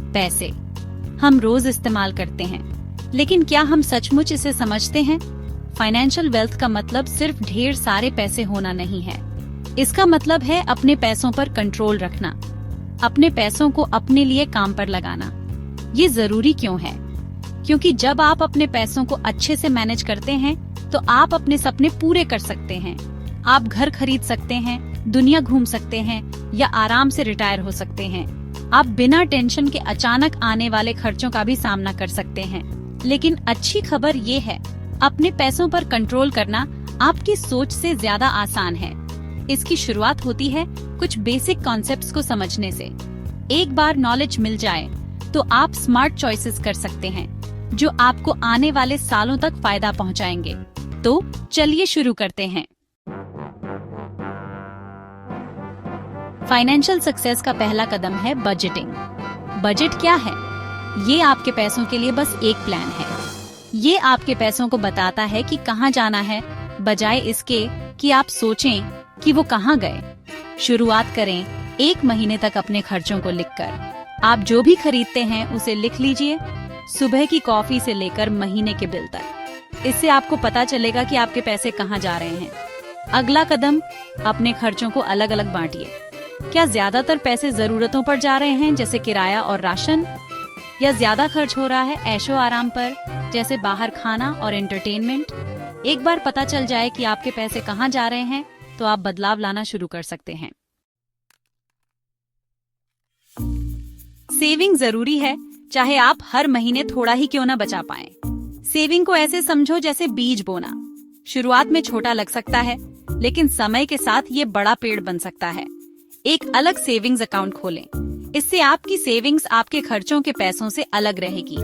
पैसे हम रोज इस्तेमाल करते हैं, लेकिन क्या हम सचमुच इसे समझते हैं? फाइनेंशियल वेल्थ का मतलब सिर्फ ढेर सारे पैसे होना नहीं है। इसका मतलब है अपने पैसों पर कंट्रोल रखना, अपने पैसों को अपने लिए काम पर लगाना। ये जरूरी क्यों है? क्योंकि जब आप अपने पैसों को अच्छे से मैनेज करते हैं तो आप अपने सपने पूरे कर सकते हैं। आप घर खरीद सकते हैं, दुनिया घूम सकते हैं या आराम से रिटायर हो सकते हैं। आप बिना टेंशन के अचानक आने वाले खर्चों का भी सामना कर सकते हैं। लेकिन अच्छी खबर ये है, अपने पैसों पर कंट्रोल करना आपकी सोच से ज्यादा आसान है। इसकी शुरुआत होती है कुछ बेसिक कॉन्सेप्ट्स को समझने से। एक बार नॉलेज मिल जाए तो आप स्मार्ट चॉइसेस कर सकते हैं जो आपको आने वाले सालों तक फायदा पहुंचाएंगे। तो चलिए शुरू करते हैं। फाइनेंशियल सक्सेस का पहला कदम है बजटिंग। बजट क्या है? ये आपके पैसों के लिए बस एक प्लान है। ये आपके पैसों को बताता है कि कहाँ जाना है, बजाय इसके कि आप सोचें कि वो कहाँ गए। शुरुआत करें 1 महीने तक अपने खर्चों को लिखकर। आप जो भी खरीदते हैं उसे लिख लीजिए, सुबह की कॉफी से लेकर महीने के बिल तक। इससे आपको पता चलेगा कि आपके पैसे कहाँ जा रहे हैं। अगला कदम, अपने खर्चों को अलग अलग बांटिए। क्या ज्यादातर पैसे जरूरतों पर जा रहे हैं, जैसे किराया और राशन, या ज्यादा खर्च हो रहा है ऐशो आराम पर, जैसे बाहर खाना और एंटरटेनमेंट? एक बार पता चल जाए कि आपके पैसे कहाँ जा रहे हैं तो आप बदलाव लाना शुरू कर सकते हैं। सेविंग जरूरी है, चाहे आप हर महीने थोड़ा ही क्यों ना बचा पाएं। सेविंग को ऐसे समझो जैसे बीज बोना। शुरुआत में छोटा लग सकता है, लेकिन समय के साथ ये बड़ा पेड़ बन सकता है। एक अलग सेविंग्स अकाउंट खोलें। इससे आपकी सेविंग्स आपके खर्चों के पैसों से अलग रहेगी।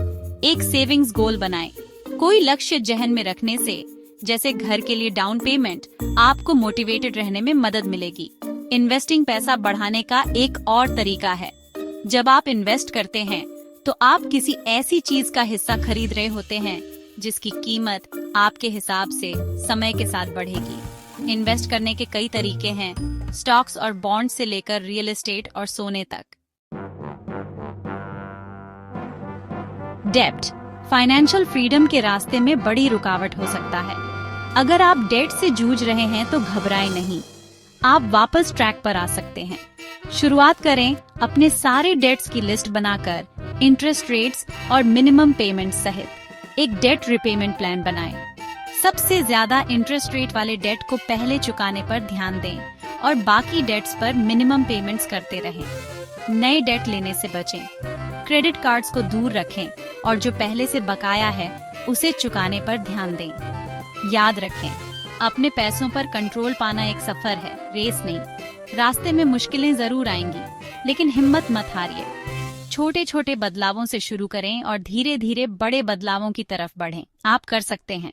एक सेविंग्स गोल बनाएं। कोई लक्ष्य जहन में रखने से, जैसे घर के लिए डाउन पेमेंट, आपको मोटिवेटेड रहने में मदद मिलेगी। इन्वेस्टिंग पैसा बढ़ाने का एक और तरीका है। जब आप इन्वेस्ट करते हैं तो आप किसी ऐसी चीज का हिस्सा खरीद रहे होते हैं जिसकी कीमत आपके हिसाब से समय के साथ बढ़ेगी। इन्वेस्ट करने के कई तरीके हैं, स्टॉक्स और बॉन्ड से लेकर रियल एस्टेट और सोने तक। डेब्ट फाइनेंशियल फ्रीडम के रास्ते में बड़ी रुकावट हो सकता है। अगर आप डेट से जूझ रहे हैं तो घबराएं नहीं, आप वापस ट्रैक पर आ सकते हैं। शुरुआत करें अपने सारे डेट्स की लिस्ट बनाकर, इंटरेस्ट रेट्स और मिनिमम पेमेंट सहित एक डेट रिपेमेंट प्लान बनाएं। सबसे ज्यादा इंटरेस्ट रेट वाले डेट को पहले चुकाने पर ध्यान दें और बाकी डेट्स पर मिनिमम पेमेंट्स करते रहें। नए डेट लेने से बचें। क्रेडिट कार्ड्स को दूर रखें और जो पहले से बकाया है उसे चुकाने पर ध्यान दें। याद रखें, अपने पैसों पर कंट्रोल पाना एक सफर है, रेस नहीं। रास्ते में मुश्किलें जरूर आएंगी, लेकिन हिम्मत मत हारिए। छोटे छोटे बदलावों से शुरू करें और धीरे धीरे बड़े बदलावों की तरफ बढ़ें। आप कर सकते हैं।